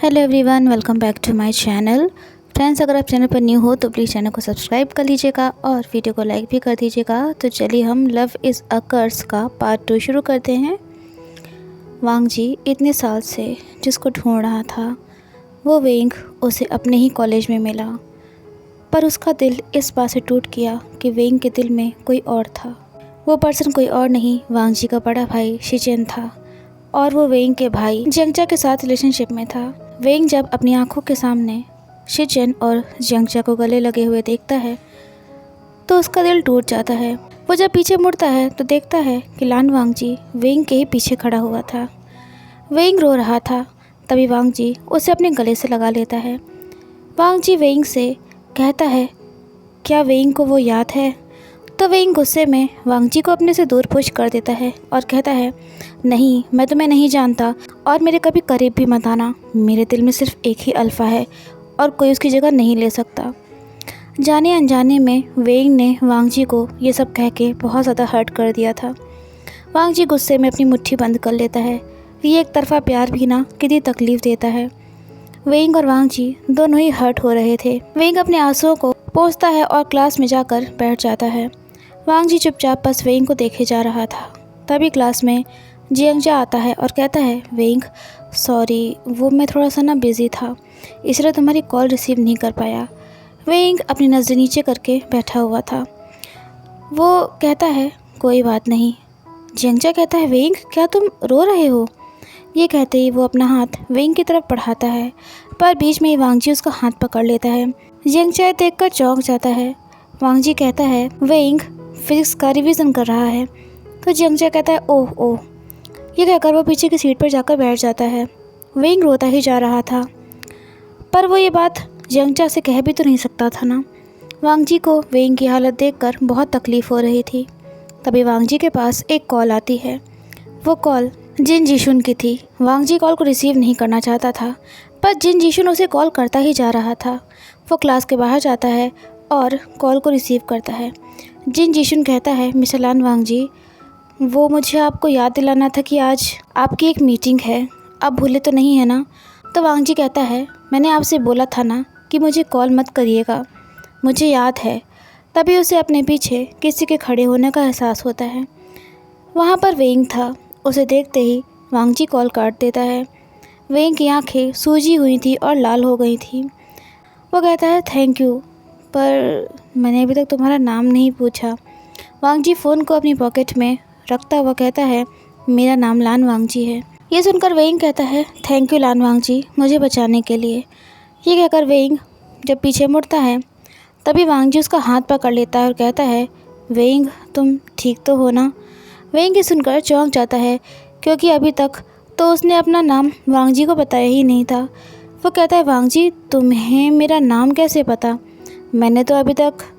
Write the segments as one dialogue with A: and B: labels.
A: Hello everyone, welcome back to my channel. Friends, अगर आप channel पर न्यू हो तो प्लीज़ चैनल को सब्सक्राइब कर लीजिएगा और वीडियो को लाइक भी कर दीजिएगा। तो चलिए हम लव इज़ अ कर्स का पार्ट 2 शुरू करते हैं। वांग जी इतने साल से जिसको ढूंढ रहा था वो वेंग उसे अपने ही कॉलेज में मिला, पर उसका दिल इस बात से टूट गया कि वेंग के दिल में कोई और था। वो पर्सन कोई और नहीं, वांग जी का बड़ा भाई शिचेन था और वो वेंग के भाई जियांगचा के साथ रिलेशनशिप में था। वेंग जब अपनी आंखों के सामने शिचेन और जियांगचा को गले लगे हुए देखता है तो उसका दिल टूट जाता है। वो जब पीछे मुड़ता है तो देखता है कि लान वांग जी वेंग के ही पीछे खड़ा हुआ था। वेंग रो रहा था, तभी वांग जी उसे अपने गले से लगा लेता है। वांग जी वेंग से कहता है, क्या वेंग को वो याद है? तो वेंग गुस्से में वांग जी को अपने से दूर पुश कर देता है और कहता है, नहीं, मैं तुम्हें नहीं जानता और मेरे कभी करीब भी मत आना। मेरे दिल में सिर्फ एक ही अल्फ़ा है और कोई उसकी जगह नहीं ले सकता। जाने अनजाने में वेंग ने वांग जी को ये सब कह के बहुत ज़्यादा हर्ट कर दिया था। वांग जी गुस्से में अपनी मुट्ठी बंद कर लेता है। ये एक तरफा प्यार भी ना कितनी तकलीफ़ देता है। वेंग और वांग जी दोनों ही हर्ट हो रहे थे। वेंग अपने आंसुओं को पोंछता है और क्लास में जाकर बैठ जाता है। वांग जी चुपचाप बस वेंग को देखे जा रहा था। तभी क्लास में जियांगचा आता है और कहता है, वेंग सॉरी, वो मैं थोड़ा सा ना बिज़ी था, इसलिए तुम्हारी कॉल रिसीव नहीं कर पाया। वेंग अपनी नज़र नीचे करके बैठा हुआ था। वो कहता है, कोई बात नहीं। जियांगचा कहता है, वेंग क्या तुम रो रहे हो? ये कहते ही वो अपना हाथ वेंग की तरफ बढ़ाता है, पर बीच में ही वांग जी उसका हाथ पकड़ लेता है। जियांगचा देखकर चौंक जाता है। वांग जी कहता है, वेंग फिजिक्स का रिवीजन कर रहा है। तो जियांगचा कहता है, ओह ओह। ये कहकर वो पीछे की सीट पर जाकर बैठ जाता है। वेंग रोता ही जा रहा था, पर वो ये बात जियांगचा से कह भी तो नहीं सकता था ना। वांग जी को वेंग की हालत देखकर बहुत तकलीफ़ हो रही थी। तभी वांग जी के पास एक कॉल आती है। वो कॉल जिन जीशुन की थी। वांग जी कॉल को रिसीव नहीं करना चाहता था, पर जिन जीशुन उसे कॉल करता ही जा रहा था। वो क्लास के बाहर जाता है और कॉल को रिसीव करता है। जिन जीशुन कहता है, मिस्टर लान वांग जी, वो मुझे आपको याद दिलाना था कि आज आपकी एक मीटिंग है, आप भूले तो नहीं है ना? तो वांग जी कहता है, मैंने आपसे बोला था ना कि मुझे कॉल मत करिएगा, मुझे याद है। तभी उसे अपने पीछे किसी के खड़े होने का एहसास होता है। वहाँ पर वेंग था। उसे देखते ही वांग जी कॉल काट देता है। वेंग की आँखें सूजी हुई थी और लाल हो गई थी। वो कहता है, थैंक यू, पर मैंने अभी तक तुम्हारा नाम नहीं पूछा। वांग जी फ़ोन को अपनी पॉकेट में रखता हुआ कहता है, मेरा नाम लान वांग जी है। ये सुनकर वेंग कहता है, थैंक यू लान वांग जी, मुझे बचाने के लिए। ये कहकर वेंग जब पीछे मुड़ता है तभी वांग जी उसका हाथ पकड़ लेता है और कहता है, वेंग तुम ठीक तो हो ना? वेंग ये सुनकर चौंक जाता है, क्योंकि अभी तक तो उसने अपना नाम वांग जी को बताया ही नहीं था। वो कहता है, वांग जी तुम्हें मेरा नाम कैसे पता? मैंने तो अभी तक।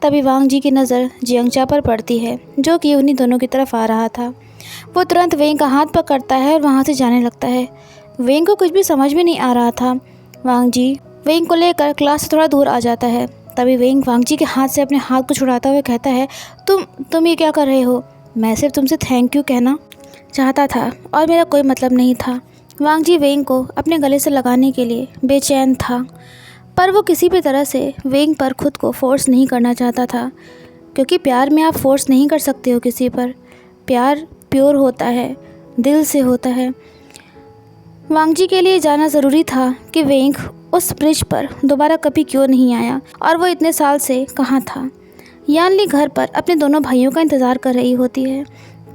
A: तभी वांग जी की नज़र जियांगचा पर पड़ती है, जो कि उन्हीं दोनों की तरफ आ रहा था। वो तुरंत वेंग का हाथ पकड़ता है और वहाँ से जाने लगता है। वेंग को कुछ भी समझ में नहीं आ रहा था। वांग जी वेंग को लेकर क्लास से थोड़ा दूर आ जाता है। तभी वेंग वांग जी के हाथ से अपने हाथ को छुड़ाता हुआ कहता है, तुम ये क्या कर रहे हो? मैं सिर्फ तुमसे थैंक यू कहना चाहता था और मेरा कोई मतलब नहीं था। वांग जी वेंग को अपने गले से लगाने के लिए बेचैन था, पर वो किसी भी तरह से वेंग पर खुद को फोर्स नहीं करना चाहता था, क्योंकि प्यार में आप फोर्स नहीं कर सकते हो किसी पर। प्यार प्योर होता है, दिल से होता है। वांग जी के लिए जाना ज़रूरी था कि वेंग उस ब्रिज पर दोबारा कभी क्यों नहीं आया और वो इतने साल से कहाँ था। यानली घर पर अपने दोनों भाइयों का इंतज़ार कर रही होती है।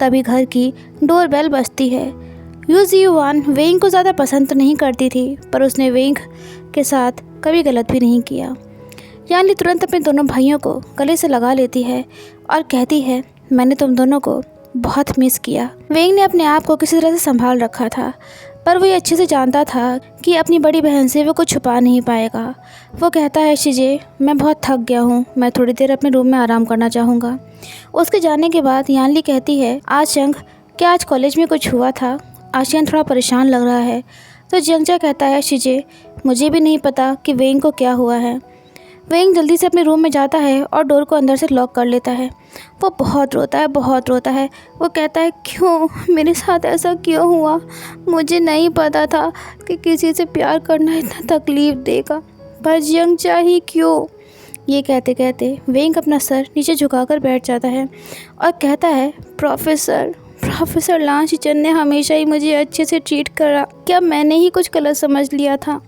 A: तभी घर की डोर बेल बजती है। यू जियुआन वेंग को ज़्यादा पसंद तो नहीं करती थी, पर उसने वेंग के साथ कभी गलत भी नहीं किया। यानली तुरंत अपने दोनों भाइयों को गले से लगा लेती है और कहती है, मैंने तुम दोनों को बहुत मिस किया। वेंग ने अपने आप को किसी तरह से संभाल रखा था, पर वो ये अच्छे से जानता था कि अपनी बड़ी बहन से वो कुछ छुपा नहीं पाएगा। वो कहता है, शिजे मैं बहुत थक गया हूँ, मैं थोड़ी देर अपने रूम में आराम करना चाहूँगा। उसके जाने के बाद यानली कहती है, आज जंग क्या आज कॉलेज में कुछ हुआ था? आशियान थोड़ा परेशान लग रहा है। तो जियांगचा कहता है, शिजे मुझे भी नहीं पता कि वेंग को क्या हुआ है। वेंग जल्दी से अपने रूम में जाता है और डोर को अंदर से लॉक कर लेता है। वो बहुत रोता है। वो कहता है क्यों, मेरे साथ ऐसा क्यों हुआ, मुझे नहीं पता था कि किसी से प्यार करना इतना तकलीफ़ देगा, पर यंग चाहिए क्यों। ये कहते कहते वेंग अपना सर नीचे झुकाकर बैठ जाता है और कहता है प्रोफेसर लान शिचन ने हमेशा ही मुझे अच्छे से ट्रीट करा, क्या मैंने ही कुछ गलत समझ लिया था।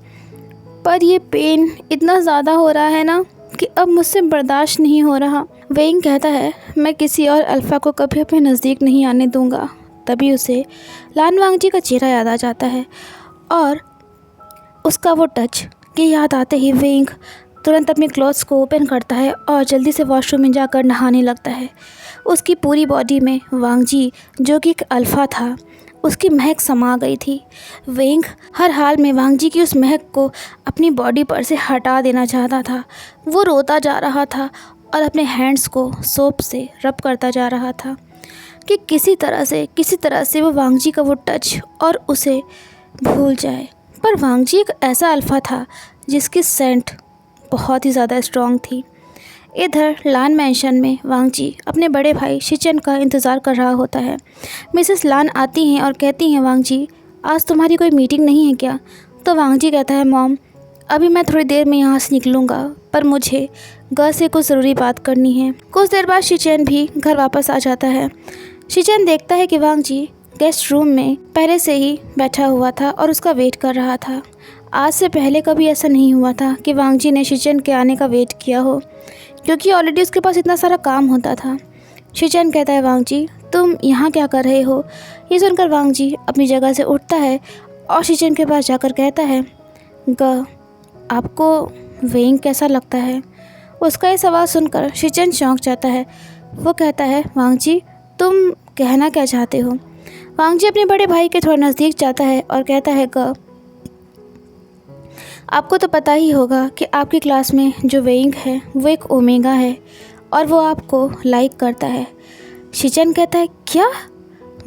A: पर ये पेन इतना ज़्यादा हो रहा है ना कि अब मुझसे बर्दाश्त नहीं हो रहा। वेंग कहता है मैं किसी और अल्फ़ा को कभी अपने नज़दीक नहीं आने दूंगा। तभी उसे लान वांगजी का चेहरा याद आ जाता है और उसका वो टच की याद आते ही वेंग तुरंत अपने क्लॉथ्स को ओपन करता है और जल्दी से वॉशरूम में जाकर नहाने लगता है। उसकी पूरी बॉडी में वांगजी जो कि एक अल्फ़ा था उसकी महक समा गई थी। वेंग हर हाल में वांगजी की उस महक को अपनी बॉडी पर से हटा देना चाहता था। वो रोता जा रहा था और अपने हैंड्स को सोप से रब करता जा रहा था कि किसी तरह से वो वांगजी का वो टच और उसे भूल जाए। पर वांगजी एक ऐसा अल्फ़ा था जिसकी सेंट बहुत ही ज़्यादा स्ट्रॉन्ग थी। इधर लान मैंशन में वांगजी अपने बड़े भाई शिचन का इंतज़ार कर रहा होता है। मिसेस लान आती हैं और कहती हैं वांगजी आज तुम्हारी कोई मीटिंग नहीं है क्या। तो वांगजी कहता है मॉम अभी मैं थोड़ी देर में यहाँ से निकलूँगा, पर मुझे घर से कुछ ज़रूरी बात करनी है। कुछ देर बाद शिचन भी घर वापस आ जाता है। शिचन देखता है कि वांगजी गेस्ट रूम में पहले से ही बैठा हुआ था और उसका वेट कर रहा था। आज से पहले कभी ऐसा नहीं हुआ था कि वांगजी ने शिचन के आने का वेट किया हो, क्योंकि ऑलरेडी उसके पास इतना सारा काम होता था। शिचन कहता है वांगजी तुम यहाँ क्या कर रहे हो। ये सुनकर वांगजी अपनी जगह से उठता है और शिचन के पास जाकर कहता है आपको वेंग कैसा लगता है। उसका ये सवाल सुनकर शिचन चौंक जाता है। वो कहता है वांगजी तुम कहना क्या चाहते हो। वांगजी अपने बड़े भाई के थोड़ा नज़दीक जाता है और कहता है आपको तो पता ही होगा कि आपकी क्लास में जो वेंग है वो एक ओमेगा है और वो आपको लाइक करता है। शिचन कहता है क्या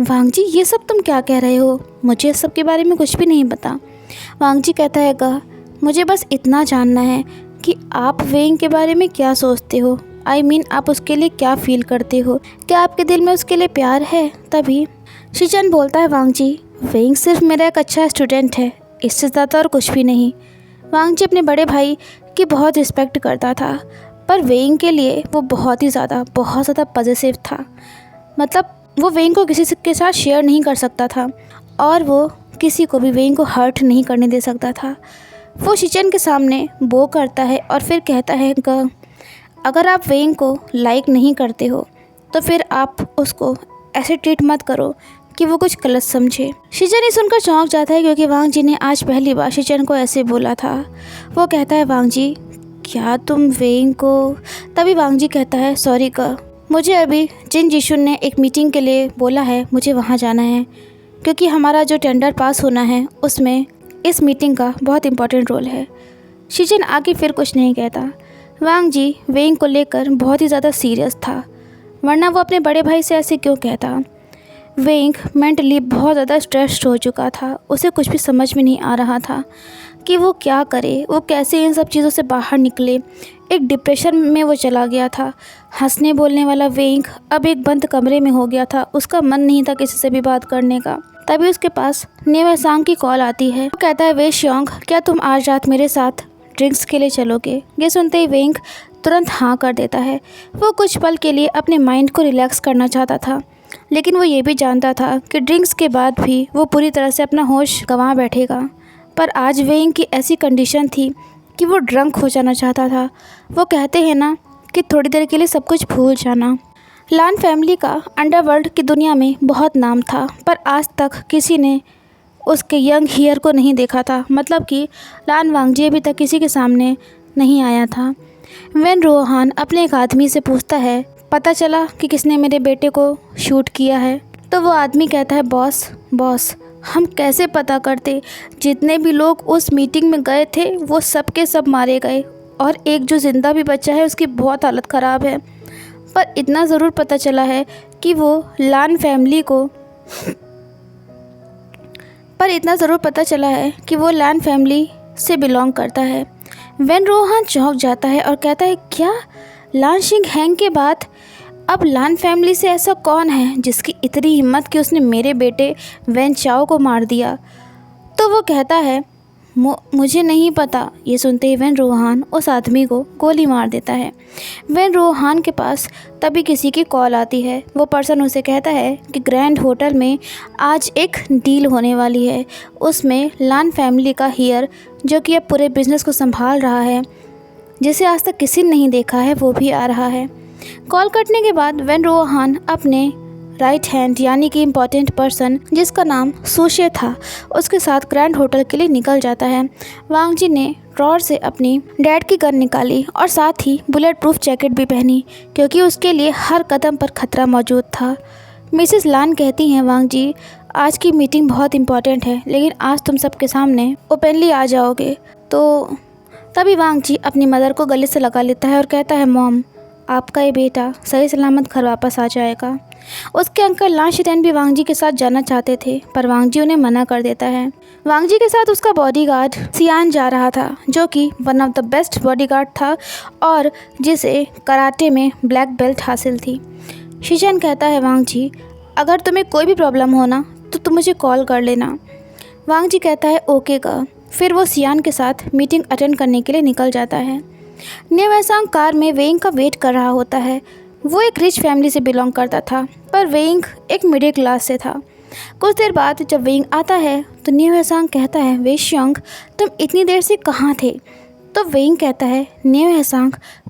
A: वांगजी ये सब तुम क्या कह रहे हो, मुझे इस सब के बारे में कुछ भी नहीं पता। वांगजी कहता है मुझे बस इतना जानना है कि आप वेंग के बारे में क्या सोचते हो। I mean, आप उसके लिए क्या फील करते हो, क्या आपके दिल में उसके लिए प्यार है। तभी शिचन बोलता है वांगजी वेंग सिर्फ मेरा एक अच्छा स्टूडेंट है, इससे ज़्यादा और कुछ भी नहीं। वांगजी अपने बड़े भाई की बहुत रिस्पेक्ट करता था, पर वेंग के लिए वो बहुत ज़्यादा पॉजिटिव था। मतलब वो वेंग को किसी के साथ शेयर नहीं कर सकता था और वो किसी को भी वेंग को हर्ट नहीं करने दे सकता था। वो शिचन के सामने बो करता है और फिर कहता है अगर आप वेंग को लाइक नहीं करते हो तो फिर आप उसको ऐसे ट्रीट मत करो कि वो कुछ गलत समझे। शिचन ही सुनकर चौंक जाता है क्योंकि वांगजी ने आज पहली बार शिचन को ऐसे बोला था। वो कहता है वांगजी क्या तुम वेंग को। तभी वांगजी कहता है सॉरी मुझे अभी जिन जिशुन ने एक मीटिंग के लिए बोला है, मुझे वहाँ जाना है क्योंकि हमारा जो टेंडर पास होना है उसमें इस मीटिंग का बहुत इम्पोर्टेंट रोल है। शिचन आगे फिर कुछ नहीं कहता। वांगजी वेंग को लेकर बहुत ही ज़्यादा सीरियस था, वरना वो अपने बड़े भाई से ऐसे क्यों कहता। वेंग मेंटली बहुत ज़्यादा स्ट्रेस्ड हो चुका था। उसे कुछ भी समझ में नहीं आ रहा था कि वो क्या करे, वो कैसे इन सब चीज़ों से बाहर निकले। एक डिप्रेशन में वो चला गया था। हंसने बोलने वाला वेंग अब एक बंद कमरे में हो गया था। उसका मन नहीं था किसी से भी बात करने का। तभी उसके पास नेवासांग की कॉल आती है। वो कहता है वे श्योंग क्या तुम आज रात मेरे साथ ड्रिंक्स के लिए चलोगे। ये सुनते ही वेंग तुरंत हाँ कर देता है। वो कुछ पल के लिए अपने माइंड को रिलैक्स करना चाहता था, लेकिन वो ये भी जानता था कि ड्रिंक्स के बाद भी वो पूरी तरह से अपना होश गंवा बैठेगा। पर आज वेंग की ऐसी कंडीशन थी कि वो ड्रंक हो जाना चाहता था। वो कहते हैं ना कि थोड़ी देर के लिए सब कुछ भूल जाना। लान फैमिली का अंडरवर्ल्ड की दुनिया में बहुत नाम था, पर आज तक किसी ने उसके यंग हीयर को नहीं देखा था। मतलब कि लान वांगजी अभी तक किसी के सामने नहीं आया था। वेन रोहान अपने एक आदमी से पूछता है पता चला कि किसने मेरे बेटे को शूट किया है। तो वो आदमी कहता है बॉस हम कैसे पता करते, जितने भी लोग उस मीटिंग में गए थे वो सब के सब मारे गए और एक जो ज़िंदा भी बच्चा है उसकी बहुत हालत ख़राब है। पर इतना ज़रूर पता चला है कि वो लान फैमिली से बिलोंग करता है। वेन रोहान चौंक जाता है और कहता है क्या लान शिंग हैंग के बाद अब लान फैमिली से ऐसा कौन है जिसकी इतनी हिम्मत कि उसने मेरे बेटे वैन चाओ को मार दिया। तो वो कहता है मुझे नहीं पता। ये सुनते ही वैन रोहान उस आदमी को गोली मार देता है। वैन रोहान के पास तभी किसी की कॉल आती है। वो पर्सन उसे कहता है कि ग्रैंड होटल में आज एक डील होने वाली है। उसमें लान फैमिली का हीयर, जो कि अब पूरे बिज़नेस को संभाल रहा है, जिसे आज तक किसी ने नहीं देखा है, वो भी आ रहा है। कॉल कटने के बाद वैन रोहान अपने राइट हैंड यानी कि इम्पॉर्टेंट पर्सन जिसका नाम सुशे था, उसके साथ ग्रैंड होटल के लिए निकल जाता है। वांग जी ने ड्रॉअर से अपनी डैड की गन निकाली और साथ ही बुलेट प्रूफ जैकेट भी पहनी, क्योंकि उसके लिए हर कदम पर खतरा मौजूद था। मिसेस लान कहती हैं, वांग जी आज की मीटिंग बहुत इम्पॉर्टेंट है, लेकिन आज तुम सबके सामने ओपनली आ जाओगे। तो तभी वांग जी अपनी मदर को गले से लगा लेता है और कहता है, मॉम आपका ये बेटा सही सलामत घर वापस आ जाएगा। उसके अंकल लान शिरेन भी वांग जी के साथ जाना चाहते थे, पर वांग जी उन्हें मना कर देता है। वांग जी के साथ उसका बॉडीगार्ड सियान जा रहा था, जो कि one of the best bodyguard था और जिसे कराटे में ब्लैक बेल्ट हासिल थी। शिरेन कहता है, वांग जी अगर तुम्हें कोई भी प्रॉब्लम हो ना तो तुम मुझे कॉल कर लेना। वांग जी कहता है ओके का। फिर वो सियान के साथ मीटिंग अटेंड करने के लिए निकल जाता है। न्यू कार में वेइंग का वेट कर रहा होता है। वो एक रिच फैमिली से बिलोंग करता था, पर वेइंग एक मिडिल क्लास से था। कुछ देर बाद जब वेइंग आता है तो न्यू कहता है, वेशियोंग तुम इतनी देर से कहाँ थे। तो वेइंग कहता है, न्यू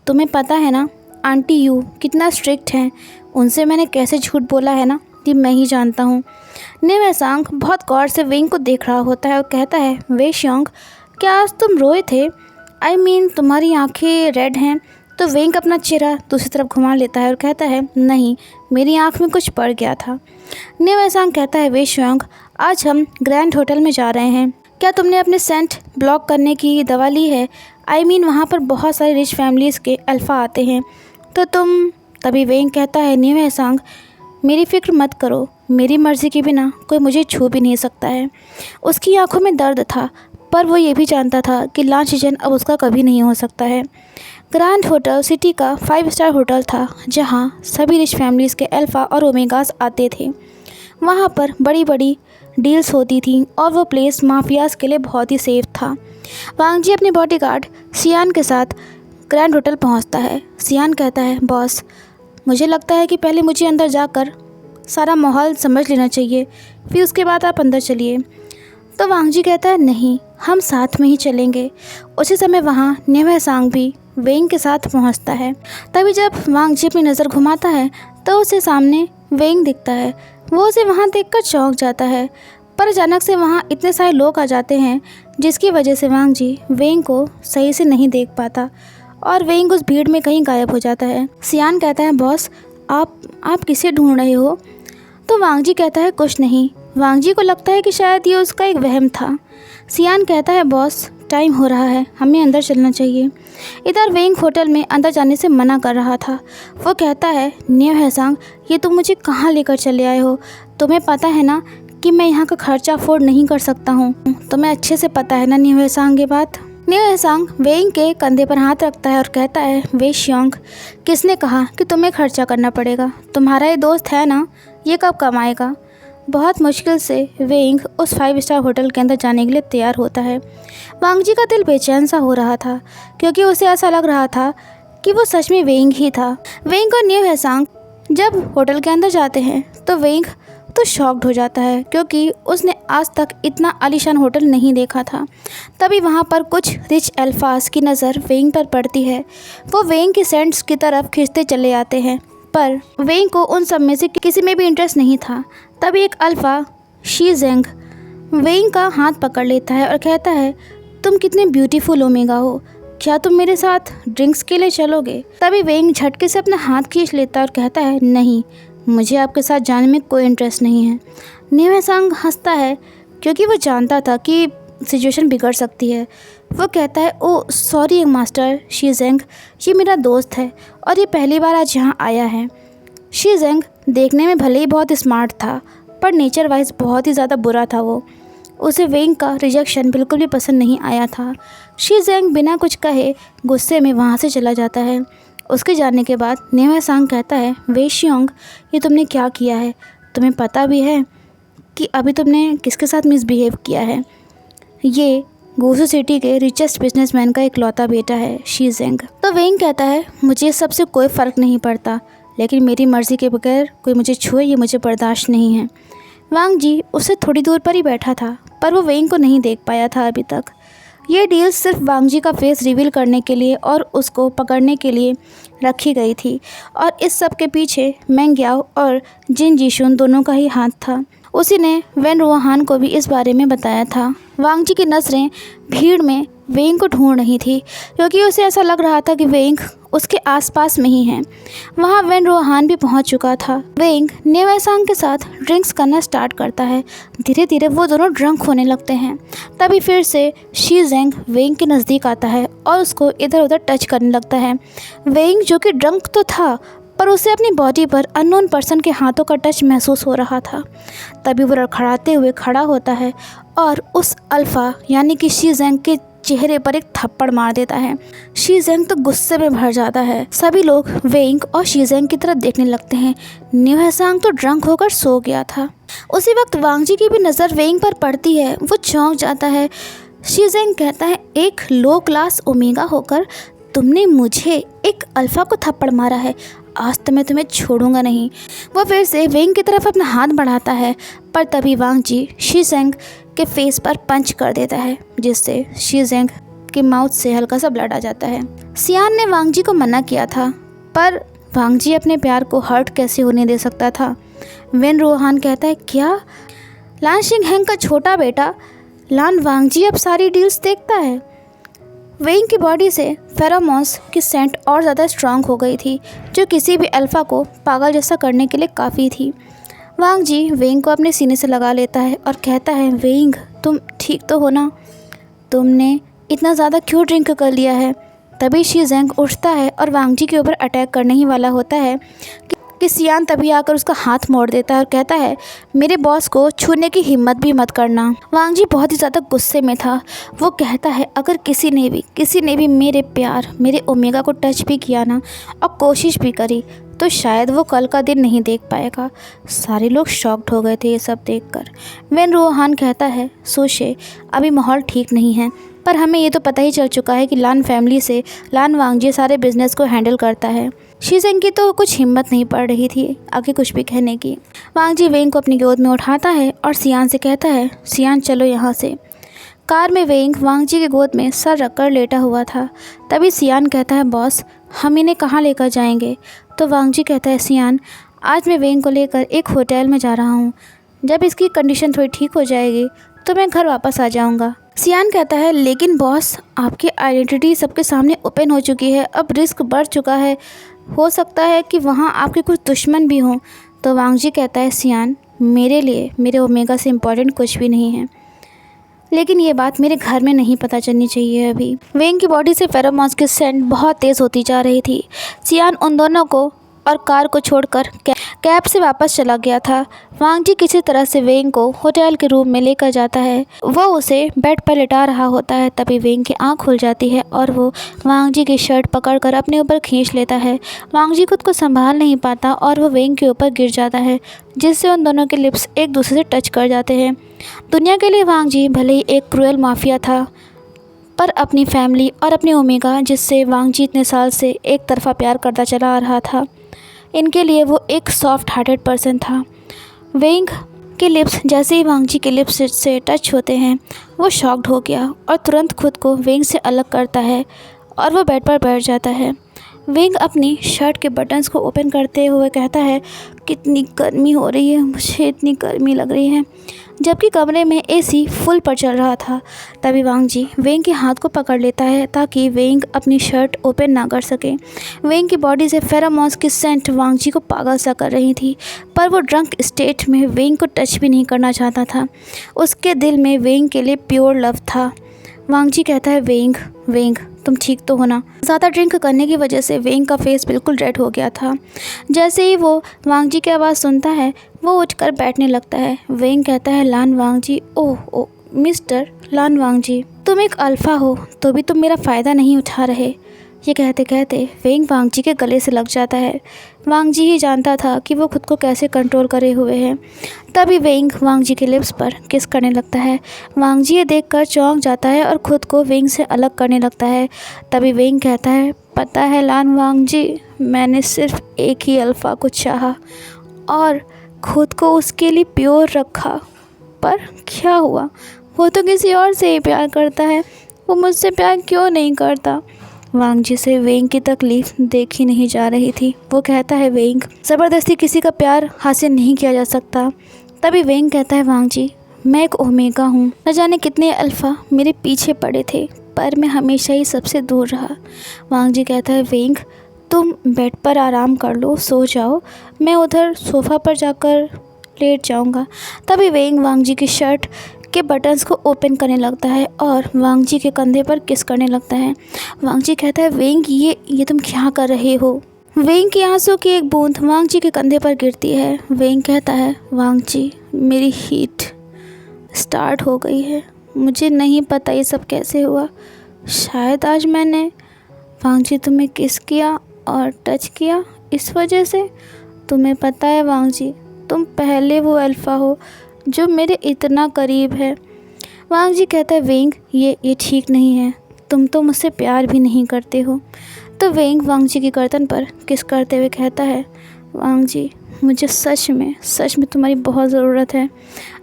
A: तुम्हें पता है ना आंटी यू कितना स्ट्रिक्ट हैं, उनसे मैंने कैसे झूठ बोला है ना, ये मैं ही जानता हूँ। न्यू बहुत गौर से वेइंग को देख रहा होता है और कहता है, वेशियोंग क्या आज तुम रोए थे? आई मीन तुम्हारी आंखें रेड हैं। तो वेंग अपना चेहरा दूसरी तरफ घुमा लेता है और कहता है, नहीं मेरी आंख में कुछ पड़ गया था। न्यू कहता है, वेशियोंग आज हम ग्रैंड होटल में जा रहे हैं, क्या तुमने अपने सेंट ब्लॉक करने की दवा ली है? आई मीन वहाँ पर बहुत सारे रिच फैमिलीज़ के अल्फ़ा आते हैं तो तुम। तभी वेंग कहता है, न्यू मेरी फ़िक्र मत करो, मेरी मर्ज़ी के बिना कोई मुझे छू भी नहीं सकता है। उसकी आंखों में दर्द था, पर वो ये भी जानता था कि लान शिरेन अब उसका कभी नहीं हो सकता है। ग्रैंड होटल सिटी का 5 स्टार होटल था, जहाँ सभी रिच फैमिलीज़ के अल्फ़ा और ओमेगास आते थे। वहाँ पर बड़ी बड़ी डील्स होती थी और वो प्लेस माफियाज़ के लिए बहुत ही सेफ था। वांग जी अपने बॉडीगार्ड सियान के साथ ग्रैंड होटल पहुँचता है। सियान कहता है, बॉस मुझे लगता है कि पहले मुझे अंदर जाकर सारा माहौल समझ लेना चाहिए, फिर उसके बाद आप अंदर चलिए। तो वांग जी कहता है, नहीं हम साथ में ही चलेंगे। उसी समय वहाँ न्यू भी वेंग के साथ पहुँचता है। तभी जब वांग जी अपनी नज़र घुमाता है तो उसे सामने वेंग दिखता है। वो उसे वहाँ देखकर चौंक जाता है, पर अचानक से वहाँ इतने सारे लोग आ जाते हैं जिसकी वजह से वांग जी वेंग को सही से नहीं देख पाता और वेंग उस भीड़ में कहीं गायब हो जाता है। सियान कहता है, बॉस आप किसे ढूंढ रहे हो? तो वांग जी कहता है, कुछ नहीं। वांग जी को लगता है कि शायद ये उसका एक वहम था। सियान कहता है, बॉस टाइम हो रहा है, हमें अंदर चलना चाहिए। इधर वेंग होटल में अंदर जाने से मना कर रहा था। वो कहता है, न्यू ये तुम मुझे कहाँ लेकर चले आए हो? तुम्हें पता है ना कि मैं यहाँ का खर्चा अफोर्ड नहीं कर सकता हूँ। तुम्हें अच्छे से पता है ना न्यू ये बात। न्यू वेंग के कंधे पर हाथ रखता है और कहता है, वेशियोंग किसने कहा कि तुम्हें खर्चा करना पड़ेगा? तुम्हारा ये दोस्त है ना, ये कब कमाएगा? बहुत मुश्किल से वेंग उस 5 स्टार होटल के अंदर जाने के लिए तैयार होता है। वांग जी का दिल बेचैन सा हो रहा था, क्योंकि उसे ऐसा लग रहा था कि वो सच में वेंग ही था। वेंग और न्यू जब होटल के अंदर जाते हैं तो वेंग तो शॉक्ड हो जाता है, क्योंकि उसने आज तक इतना आलीशान होटल नहीं देखा था। तभी वहाँ पर कुछ रिच अल्फास की नज़र वेंग पर पड़ती है। वो वेंग की सेंट्स की तरफ खींचते चले आते हैं, पर वेंग को उन सब में से किसी में भी इंटरेस्ट नहीं था। तभी एक अल्फ़ा शीजेंग वेंग का हाथ पकड़ लेता है और कहता है, तुम कितने ब्यूटीफुल ओमेगा हो, क्या तुम मेरे साथ ड्रिंक्स के लिए चलोगे? तभी वेंग झटके से अपना हाथ खींच लेता है और कहता है, नहीं मुझे आपके साथ जाने में कोई इंटरेस्ट नहीं है। न्यू हंसता है, क्योंकि वो जानता था कि सिचुएशन बिगड़ सकती है। वो कहता है, ओ सॉरी मास्टर शीजेंग, ये मेरा दोस्त है और ये पहली बार आज यहाँ आया है। शीजेंग देखने में भले ही बहुत स्मार्ट था, पर नेचर वाइज बहुत ही ज़्यादा बुरा था। उसे वेंग का रिजेक्शन बिल्कुल भी पसंद नहीं आया था। शीजेंग बिना कुछ कहे गुस्से में वहाँ से चला जाता है उसके जाने के बाद नेहा सांग कहता है, वेशियोंग ये तुमने क्या किया है? तुम्हें पता भी है कि अभी तुमने किसके साथ मिसबिहेव किया है? ये गोसू सिटी के रिचेस्ट बिजनेसमैन का इकलौता बेटा है, शी जेंग। तो वेंग कहता है, मुझे इस सबसे कोई फ़र्क नहीं पड़ता, लेकिन मेरी मर्ज़ी के बगैर कोई मुझे छुए ये मुझे बर्दाश्त नहीं है। वांग जी उससे थोड़ी दूर पर ही बैठा था, पर वो वेंग को नहीं देख पाया था अभी तक। ये डील सिर्फ वांग जी का फेस रिवील करने के लिए और उसको पकड़ने के लिए रखी गई थी, और इस सब के पीछे मेंग याओ और जिन जीशुन दोनों का ही हाथ था। उसी ने वेन रुओहान को भी इस बारे में बताया था। वांग जी की नज़रें भीड़ में वेंग को ढूंढ रही थी, क्योंकि उसे ऐसा लग रहा था कि वेंग उसके आसपास में ही है। वहाँ वेन रुओहान भी पहुँच चुका था। वेंग नेहा सांग के साथ ड्रिंक्स करना स्टार्ट करता है। धीरे धीरे वो दोनों ड्रंक होने लगते हैं। तभी फिर से शी जेंग वेंग के नज़दीक आता है और उसको इधर उधर टच करने लगता है। वेंग जो कि ड्रंक तो था, पर उसे अपनी बॉडी पर अननोन पर्सन के हाथों का टच महसूस हो रहा था। तभी वो लड़खड़ाते हुए खड़ा होता है और उस अल्फ़ा यानी कि शी जेंग के चेहरे पर एक थप्पड़ मार देता है। शी जेंग तो गुस्से में भर जाता है। सभी लोग वेंग और शी जेंग की तरफ देखने लगते हैं। नेहा सांग तो ड्रंक होकर सो गया था। उसी वक्त वांग जी की भी नज़र वेंग पर पड़ती है। वो चौंक जाता है। शी जेंग कहता है, एक लो क्लास ओमेगा होकर तुमने मुझे एक अल्फ़ा को थप्पड़ मारा है, आज तो मैं तुम्हें छोड़ूंगा नहीं। वो फिर से वेंग की तरफ अपना हाथ बढ़ाता है, पर तभी वांग जी शी जेंग के फेस पर पंच कर देता है, जिससे शी जेंग के माउथ से हल्का सा ब्लड आ जाता है। सियान ने वांग जी को मना किया था, पर वांग जी अपने प्यार को हर्ट कैसे होने दे सकता था। वेन रुओहान कहता है, क्या लान शिंगहेंग का छोटा बेटा लान वांग जी अब सारी डील्स देखता है? वेंग की बॉडी से फेरोमोन्स की सेंट और ज़्यादा स्ट्रांग हो गई थी, जो किसी भी अल्फ़ा को पागल जैसा करने के लिए काफ़ी थी। वांग जी वेंग को अपने सीने से लगा लेता है और कहता है, वेंग तुम ठीक तो हो ना? तुमने इतना ज़्यादा क्यों ड्रिंक कर लिया है? तभी शी जेंग उठता है और वांग जी के ऊपर अटैक करने ही वाला होता है कि सियान तभी आकर उसका हाथ मोड़ देता है और कहता है, मेरे बॉस को छूने की हिम्मत भी मत करना। वांग जी बहुत ही ज़्यादा गुस्से में था। वो कहता है, अगर किसी ने भी मेरे प्यार मेरे ओमेगा को टच भी किया ना और कोशिश भी करी, तो शायद वो कल का दिन नहीं देख पाएगा। सारे लोग शॉक्ड हो गए थे ये सब देखकर। वेन रुओहान कहता है, सोशे अभी माहौल ठीक नहीं है, पर हमें ये तो पता ही चल चुका है कि लान फैमिली से लान वांग जी सारे बिजनेस को हैंडल करता है। शी जेंग की तो कुछ हिम्मत नहीं पड़ रही थी आगे कुछ भी कहने की। वांग जी वेंग को अपनी गोद में उठाता है और सियान से कहता है, सियान चलो यहाँ से। कार में वेंग वांग जी की गोद में सर रखकर लेटा हुआ था। तभी सियान कहता है, बॉस हम इन्हें कहाँ लेकर जाएंगे? तो वांग जी कहता है, सियान आज मैं वेंग को लेकर एक होटल में जा रहा हूँ। जब इसकी कंडीशन थोड़ी ठीक हो जाएगी तो मैं घर वापस आ जाऊँगा। सियान कहता है, लेकिन बॉस आपकी आइडेंटिटी सबके सामने ओपन हो चुकी है, अब रिस्क बढ़ चुका है, हो सकता है कि वहाँ आपके कुछ दुश्मन भी हों। तो वांग जी कहता है, सियान मेरे लिए मेरे ओमेगा से इम्पोर्टेंट कुछ भी नहीं है, लेकिन ये बात मेरे घर में नहीं पता चलनी चाहिए अभी। वेंग की बॉडी से फेरोमोन्स की सेंट बहुत तेज़ होती जा रही थी। सियान उन दोनों को और कार को छोड़कर कैब से वापस चला गया था। वांग जी किसी तरह से वेंग को होटल के रूम में लेकर जाता है। वो उसे बेड पर लिटा रहा होता है। तभी वेंग की आंख खुल जाती है और वो वांग जी की शर्ट पकड़कर अपने ऊपर खींच लेता है। वांग जी खुद को संभाल नहीं पाता और वो वेंग के ऊपर गिर जाता है, जिससे उन दोनों के लिप्स एक दूसरे से टच कर जाते हैं। दुनिया के लिए वांग जी भले ही एक क्रूएल माफिया था, पर अपनी फैमिली और अपने ओमेगा, जिससे वांग जी इतने साल से एक तरफा प्यार करता चला आ रहा था, इनके लिए वो एक सॉफ्ट हार्टेड पर्सन था। वेंग के लिप्स जैसे ही वांग जी के लिप्स से टच होते हैं, वो शॉक्ड हो गया और तुरंत खुद को वेंग से अलग करता है और वो बेड पर बैठ जाता है। वेंग अपनी शर्ट के बटन्स को ओपन करते हुए कहता है, कितनी गर्मी हो रही है, मुझे इतनी गर्मी लग रही है, जबकि कमरे में एसी फुल पर चल रहा था। तभी वांग जी वेंग के हाथ को पकड़ लेता है ताकि वेंग अपनी शर्ट ओपन ना कर सके। वेंग की बॉडी से फेरोमोन्स की सेंट वांग जी को पागल सा कर रही थी, पर वो ड्रंक स्टेट में वेंग को टच भी नहीं करना चाहता था। उसके दिल में वेंग के लिए प्योर लव था। वांग जी कहता है, वेंग तुम ठीक तो हो ना? ज़्यादा ड्रिंक करने की वजह से वेंग का फेस बिल्कुल रेड हो गया था। जैसे ही वो वांग जी की आवाज़ सुनता है, वो उठकर बैठने लगता है। वेंग कहता है, लान वांग जी, ओह मिस्टर लान वांग जी, तुम एक अल्फ़ा हो तो भी तुम मेरा फ़ायदा नहीं उठा रहे। ये कहते कहते वेंग वांग जी के गले से लग जाता है। वांग जी ही जानता था कि वो खुद को कैसे कंट्रोल करे हुए हैं। तभी वेंग वांग जी के लिप्स पर किस करने लगता है। वांग जी ये देखकर चौंक जाता है और ख़ुद को वेंग से अलग करने लगता है। तभी वेंग कहता है, पता है लान वांग जी, मैंने सिर्फ एक ही अल्फ़ा को चाहा और ख़ुद को उसके लिए प्योर रखा, पर क्या हुआ, वो तो किसी और से ही प्यार करता है, वो मुझसे प्यार क्यों नहीं करता। वांग जी से वेंग की तकलीफ़ देखी नहीं जा रही थी। वो कहता है, वेंग, ज़बरदस्ती किसी का प्यार हासिल नहीं किया जा सकता। तभी वेंग कहता है, वांग जी, मैं एक ओमेगा हूँ, न जाने कितने अल्फ़ा मेरे पीछे पड़े थे, पर मैं हमेशा ही सबसे दूर रहा। वांग जी कहता है, वेंग, तुम बेड पर आराम कर लो, सो जाओ, मैं उधर सोफ़ा पर जाकर लेट जाऊँगा। तभी वेंग वांग जी की शर्ट के बटन्स को ओपन करने लगता है और वांग जी के कंधे पर किस करने लगता है। वांग जी कहता है, वेंग, ये तुम क्या कर रहे हो। वेंग के आंसू की एक बूंद वांग जी के कंधे पर गिरती है। वेंग कहता है, वांग जी, मेरी हीट स्टार्ट हो गई है, मुझे नहीं पता ये सब कैसे हुआ, शायद आज मैंने वांग जी तुम्हें किस किया और टच किया, इस वजह से। तुम्हें पता है वांग जी, तुम पहले वो अल्फ़ा हो जो मेरे इतना करीब है। वांग जी कहता है, वेंग, ये ठीक नहीं है, तुम तो मुझसे प्यार भी नहीं करते हो। तो वेंग वांग जी की गर्दन पर किस करते हुए कहता है, वांग जी, मुझे सच में तुम्हारी बहुत ज़रूरत है।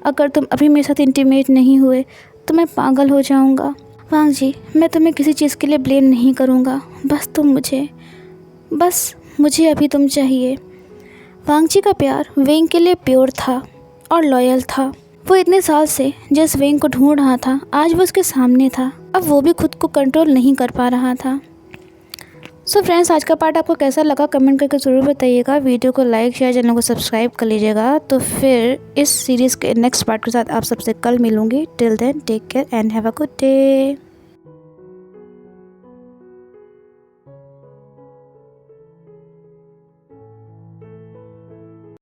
A: अगर तुम अभी मेरे साथ इंटीमेट नहीं हुए तो मैं पागल हो जाऊंगा। वांग जी, मैं तुम्हें किसी चीज़ के लिए ब्लेम नहीं करूंगा, बस मुझे अभी तुम चाहिए। वांग जी का प्यार वेंग के लिए प्योर था और लॉयल था। वो इतने साल से जिस वेंग को ढूंढ रहा था, आज वो उसके सामने था। अब वो भी खुद को कंट्रोल नहीं कर पा रहा था। सो फ्रेंड्स, आज का पार्ट आपको कैसा लगा कमेंट करके ज़रूर बताइएगा। वीडियो को लाइक, शेयर, चैनल को सब्सक्राइब कर लीजिएगा। तो फिर इस सीरीज़ के नेक्स्ट पार्ट के साथ आप सबसे कल मिलूँगी। Till then, take care and have a good day.